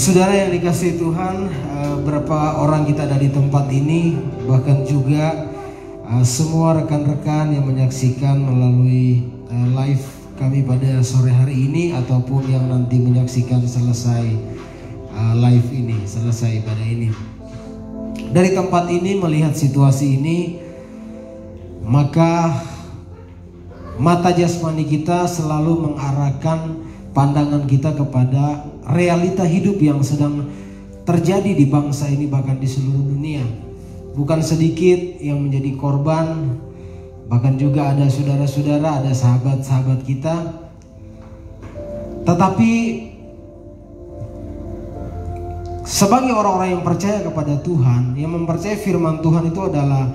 Saudara yang dikasihi Tuhan, berapa orang kita ada di tempat ini, bahkan juga semua rekan-rekan yang menyaksikan melalui live kami pada sore hari ini, ataupun yang nanti menyaksikan selesai live ini, selesai ibadah ini. Dari tempat ini melihat situasi ini, maka mata jasmani kita selalu mengarahkan pandangan kita kepada realita hidup yang sedang terjadi di bangsa ini, bahkan di seluruh dunia. Bukan sedikit yang menjadi korban, bahkan juga ada saudara-saudara, ada sahabat-sahabat kita. Tetapi sebagai orang-orang yang percaya kepada Tuhan, yang mempercayai firman Tuhan itu adalah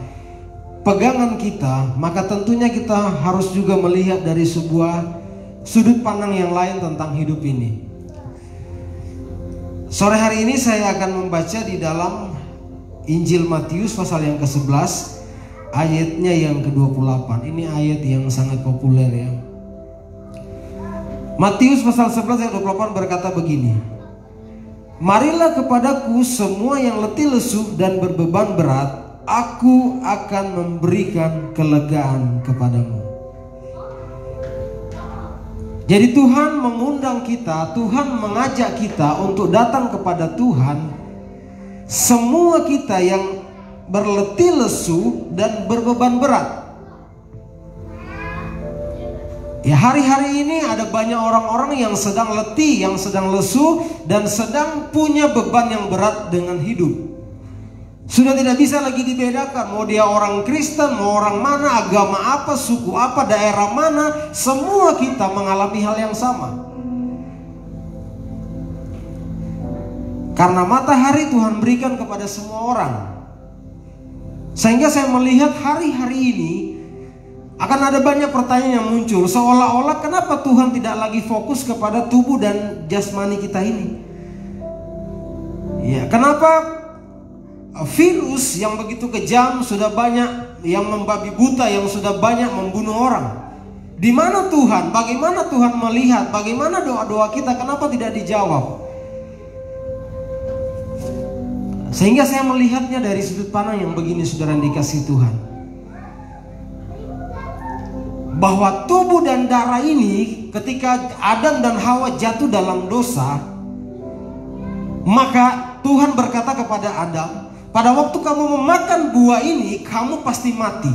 pegangan kita, maka tentunya kita harus juga melihat dari sebuah sudut pandang yang lain tentang hidup ini. Sore hari ini saya akan membaca di dalam Injil Matius pasal yang ke-11, ayatnya yang ke-28. Ini ayat yang sangat populer ya. Matius pasal 11 ayat 28 berkata begini: "Marilah kepadaku semua yang letih lesu dan berbeban berat, aku akan memberikan kelegaan kepadamu." Jadi Tuhan mengundang kita, Tuhan mengajak kita untuk datang kepada Tuhan. Semua kita yang berletih lesu dan berbeban berat. Ya, hari-hari ini ada banyak orang-orang yang sedang letih, yang sedang lesu, dan sedang punya beban yang berat dengan hidup. Sudah tidak bisa lagi dibedakan, mau dia orang Kristen, mau orang mana, agama apa, suku apa, daerah mana, semua kita mengalami hal yang sama. Karena matahari Tuhan berikan kepada semua orang. Sehingga saya melihat hari-hari ini akan ada banyak pertanyaan yang muncul, seolah-olah kenapa Tuhan tidak lagi fokus kepada tubuh dan jasmani kita ini? Ya, kenapa virus yang begitu kejam, sudah banyak yang membabi buta, yang sudah banyak membunuh orang. Di mana Tuhan? Bagaimana Tuhan melihat? Bagaimana doa-doa kita? Kenapa tidak dijawab? Sehingga saya melihatnya dari sudut pandang yang begini, saudara yang dikasihi Tuhan. Bahwa tubuh dan darah ini ketika Adam dan Hawa jatuh dalam dosa, maka Tuhan berkata kepada Adam, pada waktu kamu memakan buah ini, kamu pasti mati.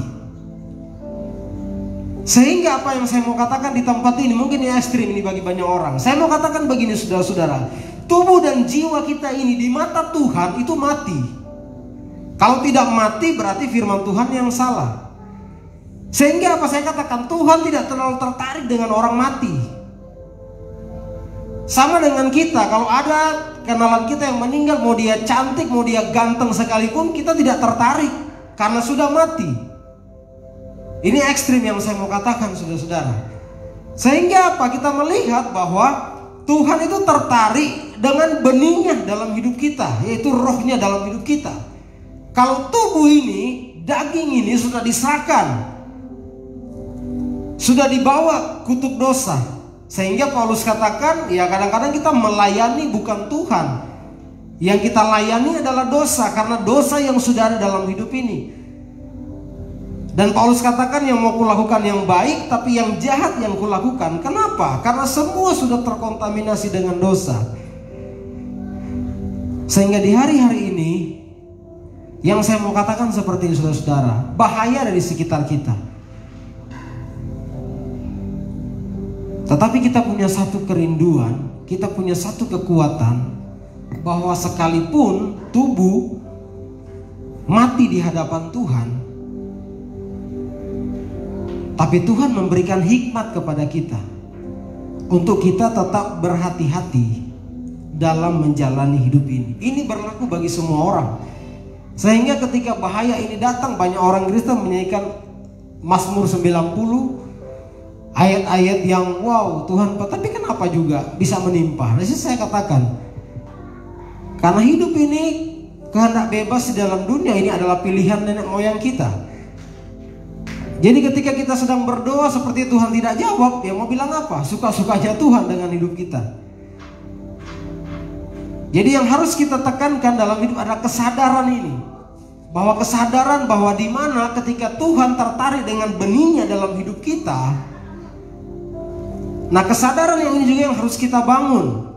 Sehingga apa yang saya mau katakan di tempat ini, mungkin ini ekstrim ini bagi banyak orang. Saya mau katakan begini, saudara-saudara, tubuh dan jiwa kita ini di mata Tuhan itu mati. Kalau tidak mati berarti firman Tuhan yang salah. Sehingga apa saya katakan, Tuhan tidak terlalu tertarik dengan orang mati. Sama dengan kita, kalau ada kenalan kita yang meninggal, mau dia cantik, mau dia ganteng sekalipun, kita tidak tertarik karena sudah mati. Ini ekstrim yang saya mau katakan, saudara-saudara. Sehingga apa? Kita melihat bahwa Tuhan itu tertarik dengan benihnya dalam hidup kita, yaitu rohnya dalam hidup kita. Kalau tubuh ini, daging ini sudah diserahkan, sudah dibawa kutuk dosa. Sehingga Paulus katakan, ya kadang-kadang kita melayani bukan Tuhan. Yang kita layani adalah dosa, karena dosa yang sudah ada dalam hidup ini. Dan Paulus katakan, yang mau kulakukan yang baik, tapi yang jahat yang kulakukan. Kenapa? Karena semua sudah terkontaminasi dengan dosa. Sehingga di hari-hari ini, yang saya mau katakan seperti ini, saudara-saudara, bahaya dari sekitar kita. Tetapi kita punya satu kerinduan, kita punya satu kekuatan, bahwa sekalipun tubuh mati di hadapan Tuhan, tapi Tuhan memberikan hikmat kepada kita untuk kita tetap berhati-hati dalam menjalani hidup ini. Ini berlaku bagi semua orang. Sehingga ketika bahaya ini datang, banyak orang Kristen menyanyikan Mazmur 90, ayat-ayat yang wow Tuhan, tapi kenapa juga bisa menimpa? Nah, saya katakan, karena hidup ini kehendak bebas di dalam dunia ini adalah pilihan nenek moyang kita. Jadi ketika kita sedang berdoa seperti Tuhan tidak jawab, ya mau bilang apa? Suka-sukanya Tuhan dengan hidup kita. Jadi yang harus kita tekankan dalam hidup adalah kesadaran ini, bahwa kesadaran bahwa di mana ketika Tuhan tertarik dengan benihnya dalam hidup kita. Nah, kesadaran yang ini juga yang harus kita bangun,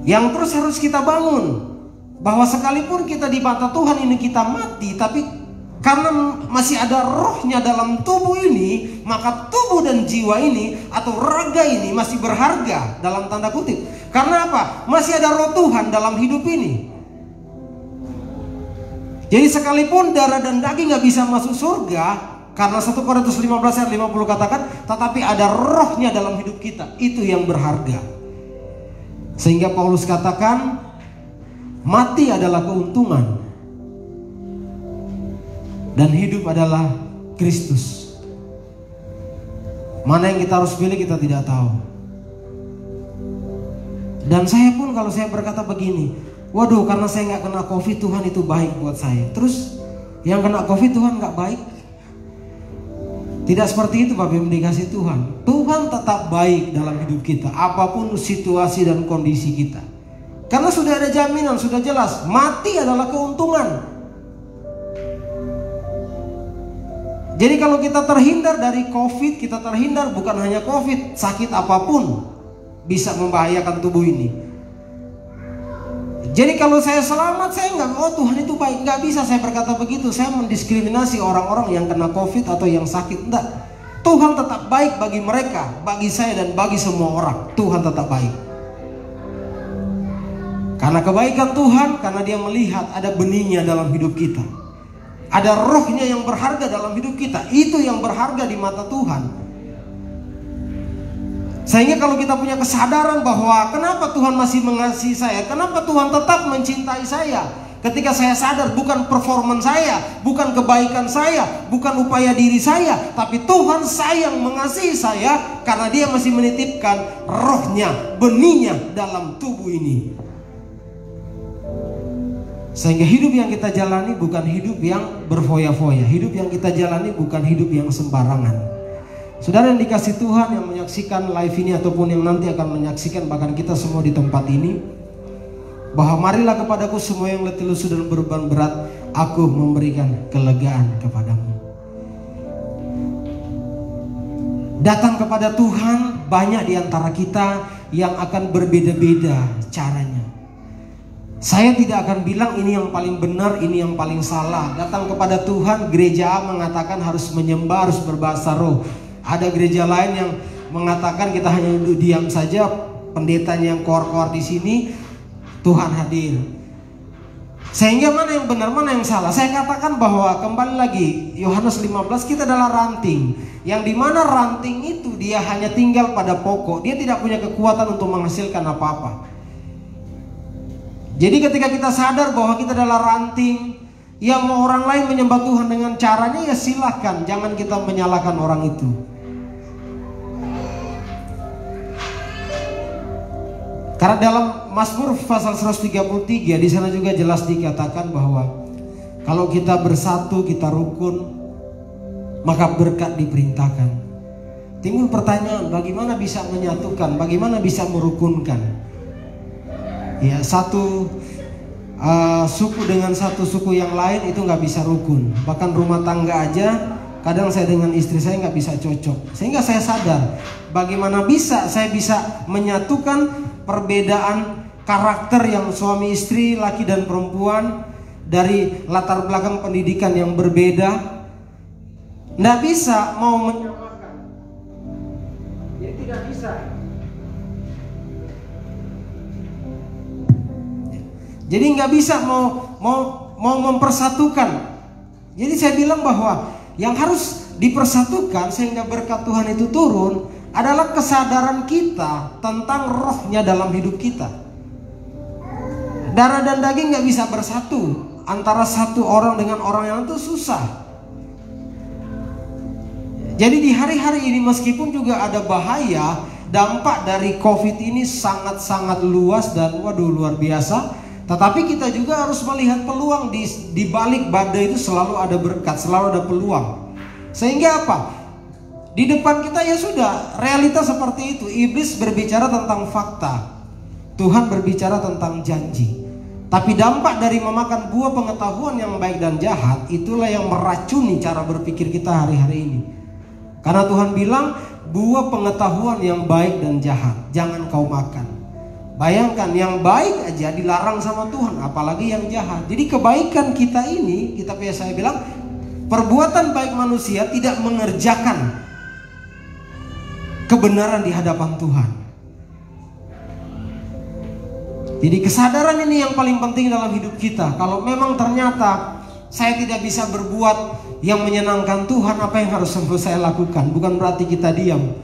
yang terus harus kita bangun, bahwa sekalipun kita di mata Tuhan ini kita mati, tapi karena masih ada rohnya dalam tubuh ini, maka tubuh dan jiwa ini atau raga ini masih berharga dalam tanda kutip. Karena apa? Masih ada roh Tuhan dalam hidup ini. Jadi sekalipun darah dan daging gak bisa masuk surga, karena 1 Korintus 15 ayat 50 katakan, tetapi ada rohnya dalam hidup kita, itu yang berharga. Sehingga Paulus katakan, mati adalah keuntungan dan hidup adalah Kristus. Mana yang kita harus pilih kita tidak tahu. Dan saya pun kalau saya berkata begini, waduh karena saya gak kena COVID, Tuhan itu baik buat saya. Terus yang kena COVID Tuhan gak baik? Tidak seperti itu Bapak Ibu dikasih Tuhan. Tuhan tetap baik dalam hidup kita, apapun situasi dan kondisi kita. Karena sudah ada jaminan, sudah jelas, mati adalah keuntungan. Jadi kalau kita terhindar dari COVID, kita terhindar bukan hanya COVID, sakit apapun bisa membahayakan tubuh ini. Jadi kalau saya selamat, saya nggak, oh Tuhan itu baik, nggak bisa saya berkata begitu. Saya mendiskriminasi orang-orang yang kena COVID atau yang sakit, enggak. Tuhan tetap baik bagi mereka, bagi saya dan bagi semua orang. Tuhan tetap baik. Karena kebaikan Tuhan, karena Dia melihat ada benihnya dalam hidup kita, ada rohnya yang berharga dalam hidup kita. Itu yang berharga di mata Tuhan. Sehingga kalau kita punya kesadaran bahwa kenapa Tuhan masih mengasihi saya, kenapa Tuhan tetap mencintai saya, ketika saya sadar bukan performan saya, bukan kebaikan saya, bukan upaya diri saya, tapi Tuhan sayang mengasihi saya karena Dia masih menitipkan rohnya, benihnya dalam tubuh ini. Sehingga hidup yang kita jalani bukan hidup yang berfoya-foya. Hidup yang kita jalani bukan hidup yang sembarangan. Saudara yang dikasih Tuhan, yang menyaksikan live ini ataupun yang nanti akan menyaksikan, bahkan kita semua di tempat ini, bahwa marilah kepadaku semua yang letih lesu dan beban berat, aku memberikan kelegaan kepadamu. Datang kepada Tuhan, banyak di antara kita yang akan berbeda-beda caranya. Saya tidak akan bilang ini yang paling benar, ini yang paling salah. Datang kepada Tuhan, gereja A mengatakan harus menyembah, harus berbahasa roh. Ada gereja lain yang mengatakan kita hanya duduk diam saja, pendetanya yang koar-koar di sini, Tuhan hadir. Sehingga mana yang benar, mana yang salah? Saya katakan bahwa kembali lagi Yohanes 15, kita adalah ranting, yang dimana ranting itu dia hanya tinggal pada pokok. Dia tidak punya kekuatan untuk menghasilkan apa-apa. Jadi ketika kita sadar bahwa kita adalah ranting, ya mau orang lain menyembah Tuhan dengan caranya, ya silahkan. Jangan kita menyalahkan orang itu. Karena dalam Mazmur pasal 133 di sana juga jelas dikatakan bahwa kalau kita bersatu, kita rukun, maka berkat diperintahkan. Timbul pertanyaan, bagaimana bisa menyatukan, bagaimana bisa merukunkan? Ya, satu suku dengan satu suku yang lain itu nggak bisa rukun. Bahkan rumah tangga aja, kadang saya dengan istri saya nggak bisa cocok. Sehingga saya sadar, bagaimana bisa saya bisa menyatukan perbedaan karakter yang suami istri, laki dan perempuan, dari latar belakang pendidikan yang berbeda. Nggak bisa mau menyamakan. Jadi tidak bisa. Jadi nggak bisa mau mempersatukan. Jadi saya bilang bahwa yang harus dipersatukan sehingga berkat Tuhan itu turun adalah kesadaran kita tentang rohnya dalam hidup kita. Darah dan daging nggak bisa bersatu. Antara satu orang dengan orang yang itu susah. Jadi di hari-hari ini meskipun juga ada bahaya, dampak dari COVID ini sangat-sangat luas dan waduh luar biasa. Tetapi kita juga harus melihat peluang di balik badai itu selalu ada berkat, selalu ada peluang. Sehingga apa? Di depan kita ya sudah, realita seperti itu. Iblis berbicara tentang fakta, Tuhan berbicara tentang janji. Tapi dampak dari memakan buah pengetahuan yang baik dan jahat, itulah yang meracuni cara berpikir kita hari-hari ini. Karena Tuhan bilang, buah pengetahuan yang baik dan jahat jangan kau makan. Bayangkan, yang baik aja dilarang sama Tuhan, apalagi yang jahat. Jadi kebaikan kita ini, saya bilang, perbuatan baik manusia tidak mengerjakan kebenaran di hadapan Tuhan. Jadi kesadaran ini yang paling penting dalam hidup kita. Kalau memang ternyata saya tidak bisa berbuat yang menyenangkan Tuhan, apa yang harus saya lakukan? Bukan berarti kita diam.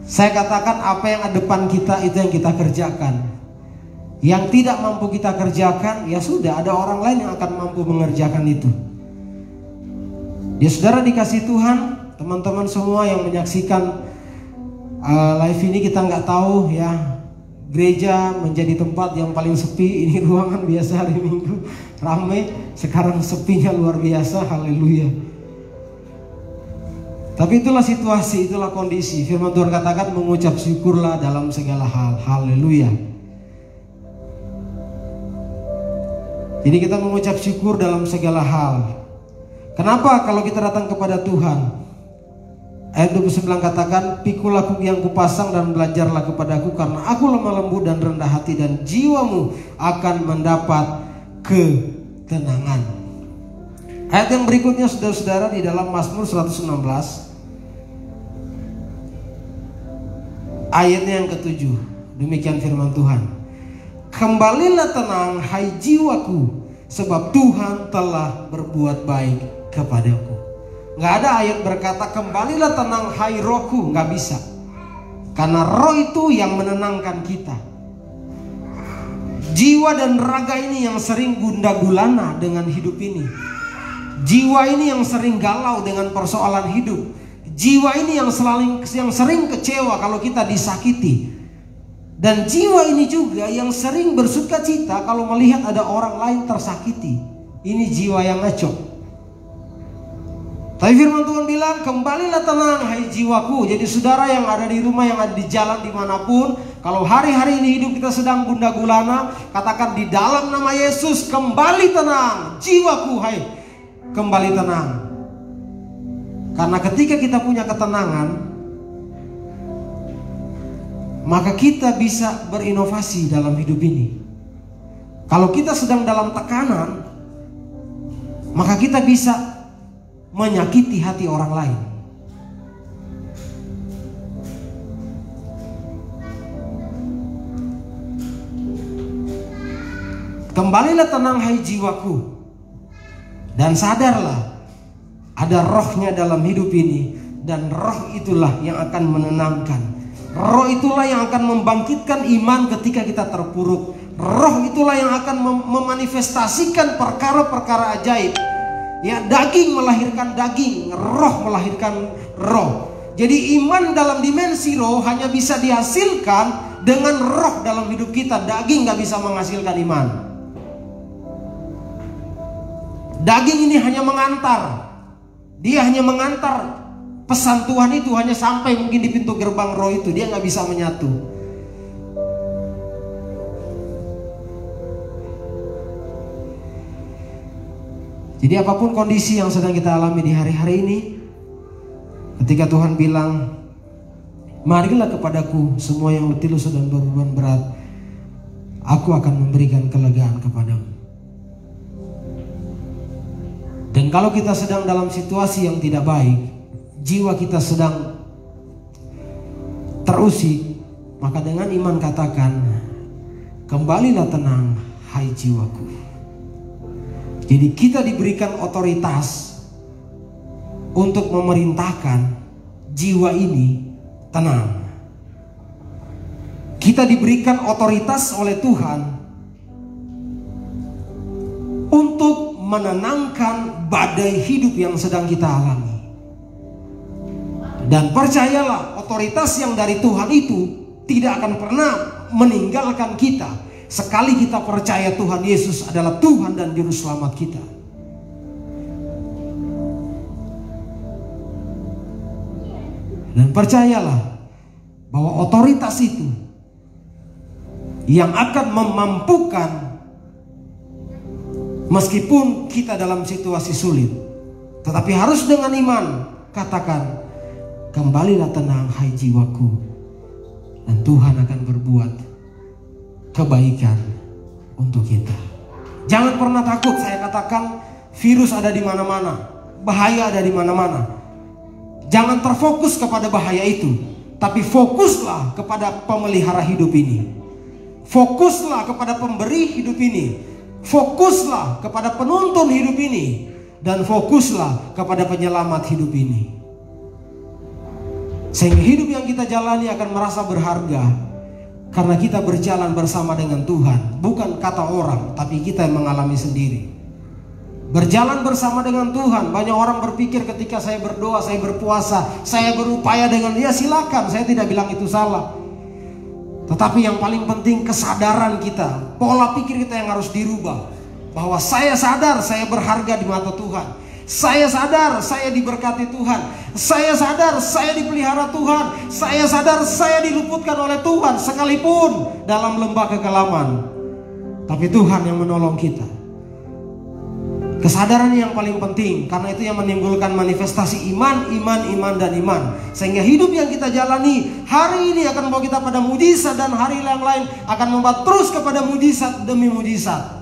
Saya katakan apa yang ada depan kita itu yang kita kerjakan. Yang tidak mampu kita kerjakan, ya sudah, ada orang lain yang akan mampu mengerjakan itu. Ya saudara dikasih Tuhan, teman-teman semua yang menyaksikan live ini, kita nggak tahu ya, gereja menjadi tempat yang paling sepi. Ini ruangan biasa hari Minggu ramai, sekarang sepinya luar biasa. Haleluya. Tapi itulah situasi, itulah kondisi. Firman Tuhan katakan mengucap syukurlah dalam segala hal. Haleluya. Jadi kita mengucap syukur dalam segala hal. Kenapa? Kalau kita datang kepada Tuhan. Ayat 29 katakan, pikul aku yang kupasang dan belajarlah kepadaku, karena aku lemah lembut dan rendah hati, dan jiwamu akan mendapat ketenangan. Ayat yang berikutnya saudara-saudara di dalam Mazmur 116. Ayatnya yang ke-7. Demikian firman Tuhan. Kembalilah tenang hai jiwaku, sebab Tuhan telah berbuat baik kepadaku. Nggak ada ayat berkata kembalilah tenang hai rohku, nggak bisa. Karena roh itu yang menenangkan kita. Jiwa dan raga ini yang sering gundah gulana dengan hidup ini. Jiwa ini yang sering galau dengan persoalan hidup. Jiwa ini yang sering kecewa kalau kita disakiti. Dan jiwa ini juga yang sering bersuka cita kalau melihat ada orang lain tersakiti. Ini jiwa yang ngaco. Tapi firman Tuhan bilang, kembalilah tenang hai jiwaku. Jadi saudara yang ada di rumah, yang ada di jalan dimanapun, kalau hari-hari ini hidup kita sedang gundah gulana, katakan di dalam nama Yesus, kembali tenang jiwaku, hai, kembali tenang. Karena ketika kita punya ketenangan, maka kita bisa berinovasi dalam hidup ini. Kalau kita sedang dalam tekanan, maka kita bisa menyakiti hati orang lain. Kembalilah tenang hai jiwaku, dan sadarlah ada rohnya dalam hidup ini, dan roh itulah yang akan menenangkan. Roh itulah yang akan membangkitkan iman ketika kita terpuruk. Roh itulah yang akan memanifestasikan perkara-perkara ajaib. Ya, daging melahirkan daging, roh melahirkan roh. Jadi iman dalam dimensi roh hanya bisa dihasilkan dengan roh dalam hidup kita. Daging gak bisa menghasilkan iman. Daging ini hanya mengantar. Dia hanya mengantar pesan Tuhan itu hanya sampai mungkin di pintu gerbang roh itu. Dia gak bisa menyatu. Jadi apapun kondisi yang sedang kita alami di hari-hari ini, ketika Tuhan bilang, marilah kepadaku semua yang letih lesu dan beban berat, aku akan memberikan kelegaan kepadamu. Dan kalau kita sedang dalam situasi yang tidak baik, jiwa kita sedang terusik, maka dengan iman katakan, kembalilah tenang hai jiwaku. Jadi kita diberikan otoritas untuk memerintahkan jiwa ini tenang. Kita diberikan otoritas oleh Tuhan untuk menenangkan badai hidup yang sedang kita alami. Dan percayalah, otoritas yang dari Tuhan itu tidak akan pernah meninggalkan kita. Sekali kita percaya Tuhan Yesus adalah Tuhan dan Juru Selamat kita. Dan percayalah bahwa otoritas itu yang akan memampukan meskipun kita dalam situasi sulit. Tetapi harus dengan iman. Katakan, kembalilah tenang hai jiwaku, dan Tuhan akan berbuat kebaikan untuk kita. Jangan pernah takut. Saya katakan, virus ada di mana-mana, bahaya ada di mana-mana. Jangan terfokus kepada bahaya itu, tapi fokuslah kepada pemelihara hidup ini. Fokuslah kepada pemberi hidup ini. Fokuslah kepada penuntun hidup ini, dan fokuslah kepada penyelamat hidup ini. Sehingga hidup yang kita jalani akan merasa berharga. Karena kita berjalan bersama dengan Tuhan. Bukan kata orang, tapi kita yang mengalami sendiri. Berjalan bersama dengan Tuhan. Banyak orang berpikir ketika saya berdoa, saya berpuasa, saya berupaya dengan dia, silakan, saya tidak bilang itu salah. Tetapi yang paling penting kesadaran kita, pola pikir kita yang harus dirubah. Bahwa saya sadar saya berharga di mata Tuhan. Saya sadar saya diberkati Tuhan. Saya sadar saya dipelihara Tuhan. Saya sadar saya diluputkan oleh Tuhan sekalipun dalam lembah kekelaman. Tapi Tuhan yang menolong kita. Kesadaran yang paling penting, karena itu yang menimbulkan manifestasi iman, dan iman. Sehingga hidup yang kita jalani hari ini akan membawa kita pada mujizat, dan hari yang lain akan membawa terus kepada mujizat demi mujizat.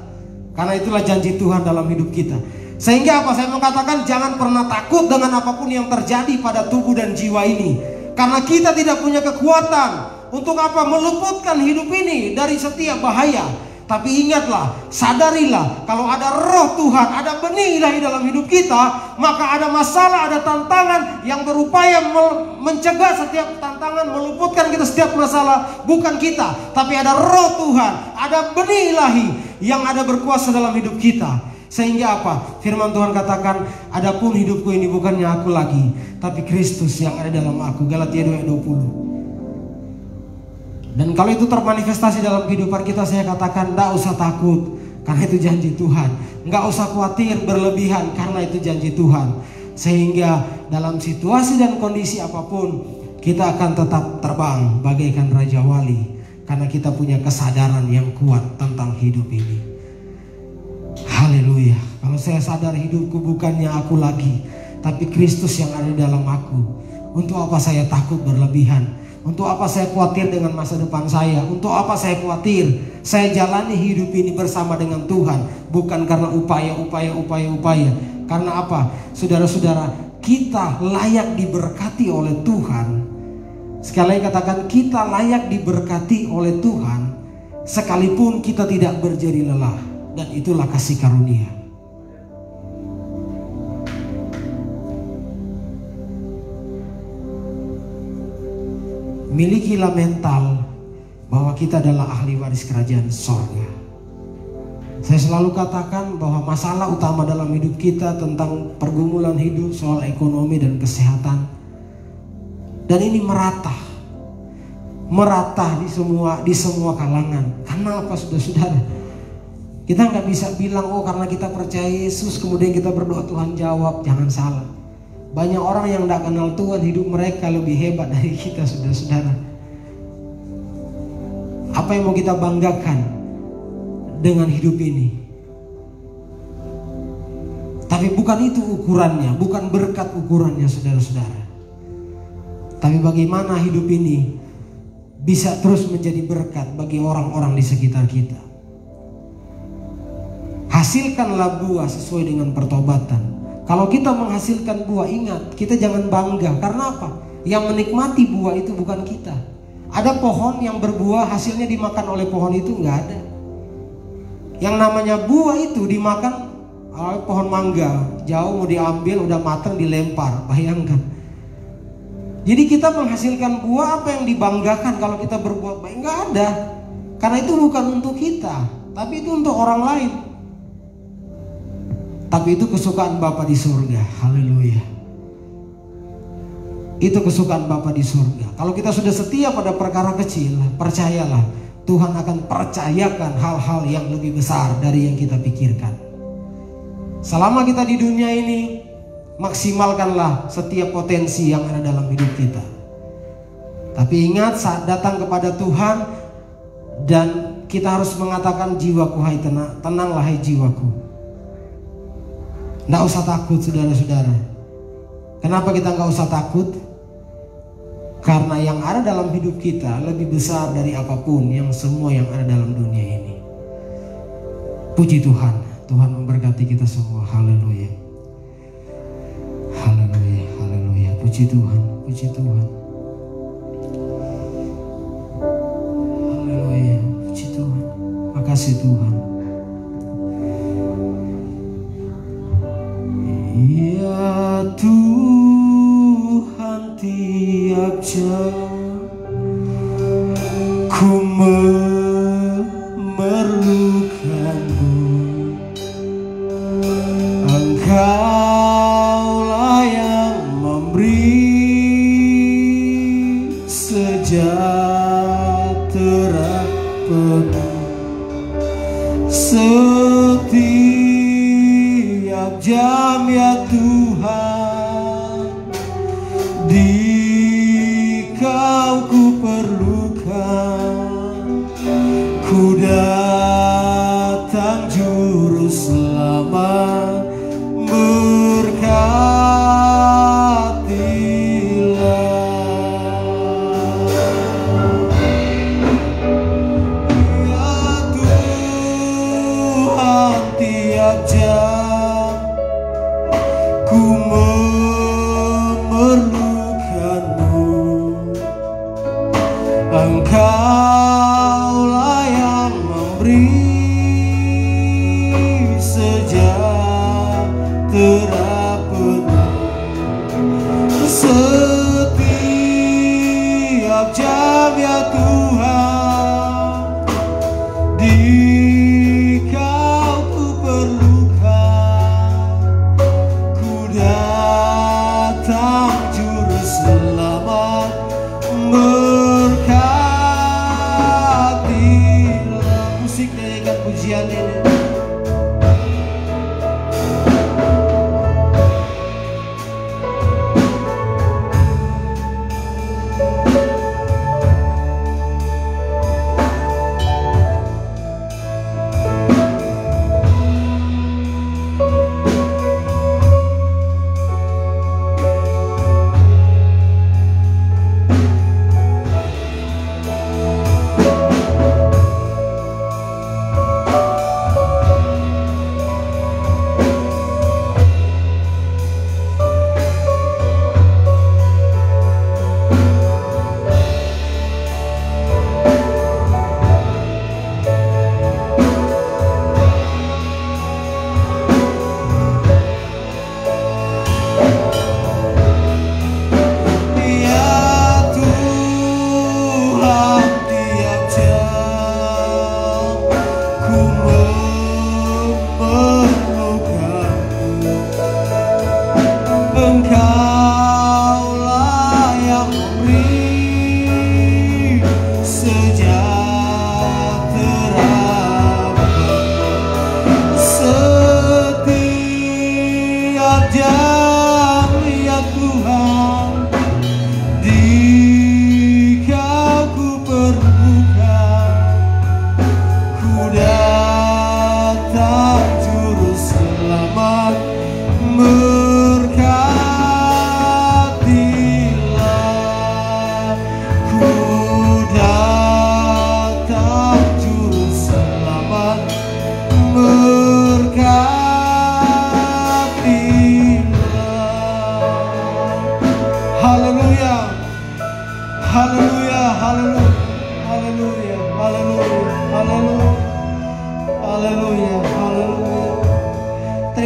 Karena itulah janji Tuhan dalam hidup kita. Sehingga apa? Saya mau katakan, jangan pernah takut dengan apapun yang terjadi pada tubuh dan jiwa ini. Karena kita tidak punya kekuatan untuk apa? Meluputkan hidup ini dari setiap bahaya. Tapi ingatlah, sadarilah, kalau ada roh Tuhan, ada benih ilahi dalam hidup kita, maka ada masalah, ada tantangan yang berupaya mencegah setiap tantangan, meluputkan kita setiap masalah. Bukan kita, tapi ada roh Tuhan, ada benih ilahi yang ada berkuasa dalam hidup kita. Sehingga apa? Firman Tuhan katakan, adapun hidupku ini bukannya aku lagi, tapi Kristus yang ada dalam aku. Galatia 2:20. Dan kalau itu termanifestasi dalam kehidupan kita, saya katakan tidak usah takut, karena itu janji Tuhan. Nggak usah khawatir berlebihan, karena itu janji Tuhan. Sehingga dalam situasi dan kondisi apapun, kita akan tetap terbang bagaikan Raja Wali, karena kita punya kesadaran yang kuat tentang hidup ini. Haleluya. Kalau saya sadar hidupku bukannya aku lagi, tapi Kristus yang ada dalam aku. Untuk apa saya takut berlebihan? Untuk apa saya khawatir dengan masa depan saya? Untuk apa saya khawatir? Saya jalani hidup ini bersama dengan Tuhan, bukan karena upaya. Karena apa? Saudara-saudara, kita layak diberkati oleh Tuhan. Sekali lagi katakan, kita layak diberkati oleh Tuhan sekalipun kita tidak berjeri lelah. Dan itulah kasih karunia. Milikilah mental bahwa kita adalah ahli waris kerajaan sorga. Saya selalu katakan bahwa masalah utama dalam hidup kita tentang pergumulan hidup, soal ekonomi dan kesehatan. Dan ini merata di semua kalangan. Karena apa, saudara-saudara? Kita nggak bisa bilang, oh karena kita percaya Yesus kemudian kita berdoa Tuhan jawab. Jangan salah. Banyak orang yang tidak kenal Tuhan, hidup mereka lebih hebat dari kita, saudara-saudara. Apa yang mau kita banggakan dengan hidup ini? Tapi bukan itu ukurannya, bukan berkat ukurannya, saudara-saudara. Tapi bagaimana hidup ini bisa terus menjadi berkat bagi orang-orang di sekitar kita. Hasilkanlah buah sesuai dengan pertobatan. Kalau kita menghasilkan buah, ingat, kita jangan bangga. Karena apa? Yang menikmati buah itu bukan kita. Ada pohon yang berbuah, hasilnya dimakan oleh pohon itu, nggak ada. Yang namanya buah itu dimakan oleh pohon mangga. Jauh mau diambil, udah matang dilempar. Bayangkan. Jadi kita menghasilkan buah, apa yang dibanggakan kalau kita berbuat baik? Nggak ada. Karena itu bukan untuk kita, tapi itu untuk orang lain. Tapi itu kesukaan Bapa di surga. Haleluya. Itu kesukaan Bapa di surga. Kalau kita sudah setia pada perkara kecil, percayalah, Tuhan akan percayakan hal-hal yang lebih besar dari yang kita pikirkan. Selama kita di dunia ini, maksimalkanlah setiap potensi yang ada dalam hidup kita. Tapi ingat, saat datang kepada Tuhan, dan kita harus mengatakan, jiwaku hai tenanglah hai jiwaku. Nggak usah takut, saudara-saudara. Kenapa kita nggak usah takut? Karena yang ada dalam hidup kita lebih besar dari apapun yang semua yang ada dalam dunia ini. Puji Tuhan. Tuhan memberkati kita semua. Haleluya. Haleluya. Haleluya. Puji Tuhan. Puji Tuhan. Haleluya. Puji Tuhan. Makasih Tuhan. Ya Tuhan, tiap jam ku memerlukanmu. Engkaulah yang memberi sejahtera penuh setiap jam, ya Tuhan. Di Kau ku perlukan, ku datang juru selamat, berkatilah. Ya Tuhan, tiap jam ku memerlukanmu. Engkaulah yang memberi sejahtera penuh setiap jam, ya Tuhan. Di Kau ku perlukan, ku datang juru selamat, berkatilah.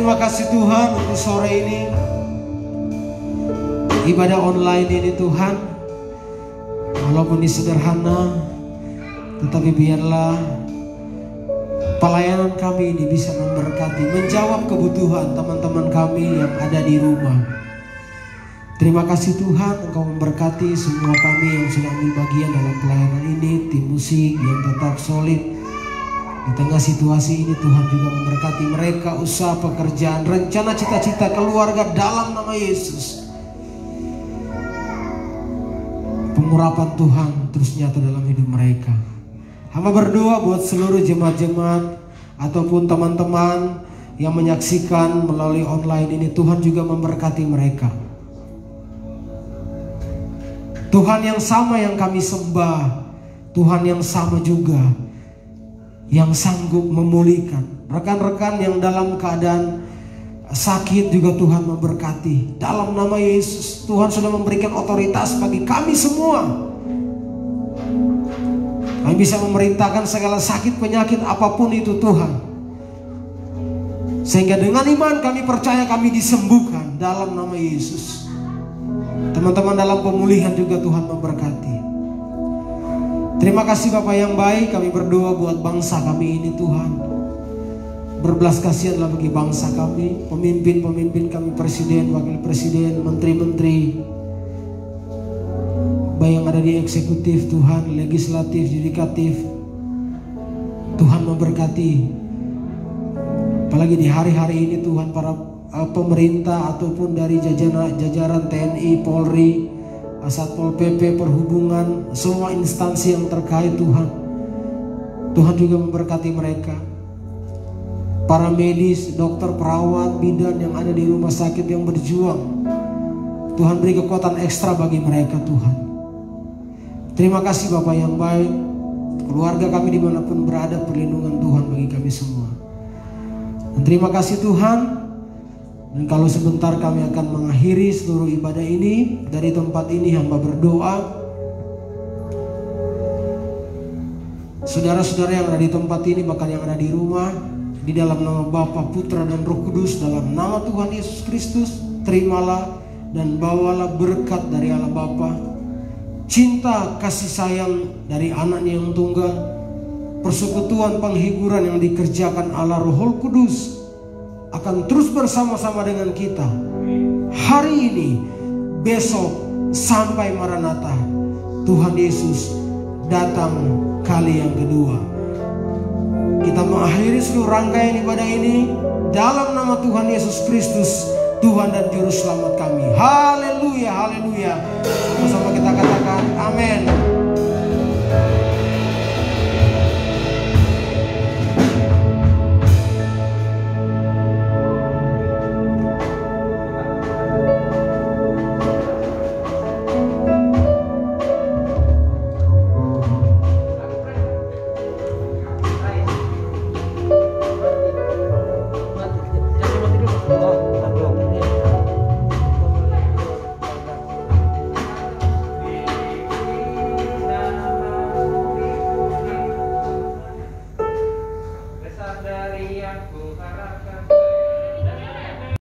Terima kasih Tuhan untuk sore ini, ibadah online ini Tuhan, walaupun ini sederhana, tetapi biarlah pelayanan kami ini bisa memberkati, menjawab kebutuhan teman-teman kami yang ada di rumah. Terima kasih Tuhan, Engkau memberkati semua kami yang sudah ambil bagian dalam pelayanan ini, tim musik yang tetap solid. Di tengah situasi ini Tuhan juga memberkati mereka, usaha, pekerjaan, rencana, cita-cita, keluarga dalam nama Yesus. Pengurapan Tuhan terus nyata dalam hidup mereka. Hamba berdoa buat seluruh jemaat-jemaat ataupun teman-teman yang menyaksikan melalui online ini, Tuhan juga memberkati mereka. Tuhan yang sama yang kami sembah, Tuhan yang sama juga yang sanggup memulihkan. Rekan-rekan yang dalam keadaan sakit juga Tuhan memberkati. Dalam nama Yesus, Tuhan sudah memberikan otoritas bagi kami semua. Kami bisa memerintahkan segala sakit penyakit apapun itu Tuhan. Sehingga dengan iman kami percaya kami disembuhkan dalam nama Yesus. Teman-teman dalam pemulihan juga Tuhan memberkati. Terima kasih Bapak yang baik, kami berdoa buat bangsa kami ini Tuhan. Berbelas kasihanlah bagi bangsa kami, pemimpin-pemimpin kami, presiden, wakil presiden, menteri-menteri, baik yang ada di eksekutif Tuhan, legislatif, yudikatif. Tuhan memberkati. Apalagi di hari-hari ini Tuhan, para pemerintah ataupun dari jajaran TNI, Polri, Satpol PP, perhubungan, semua instansi yang terkait Tuhan. Tuhan juga memberkati mereka. Para medis, dokter, perawat, bidan yang ada di rumah sakit yang berjuang, Tuhan beri kekuatan ekstra bagi mereka Tuhan. Terima kasih Bapak yang baik. Keluarga kami dimanapun berada, perlindungan Tuhan bagi kami semua. Dan terima kasih Tuhan. Dan kalau sebentar kami akan mengakhiri seluruh ibadah ini. Dari tempat ini hamba berdoa, saudara-saudara yang ada di tempat ini, bahkan yang ada di rumah, di dalam nama Bapa, Putra dan Roh Kudus, dalam nama Tuhan Yesus Kristus, terimalah dan bawalah berkat dari Allah Bapa, cinta kasih sayang dari anaknya yang tunggal, persekutuan penghiburan yang dikerjakan Allah Roh Kudus akan terus bersama-sama dengan kita hari ini, besok, sampai Maranatha. Tuhan Yesus datang kali yang kedua. Kita mengakhiri seluruh rangkaian ibadah ini dalam nama Tuhan Yesus Kristus, Tuhan dan Juru Selamat kami. Haleluya, haleluya. Sama-sama kita katakan amin.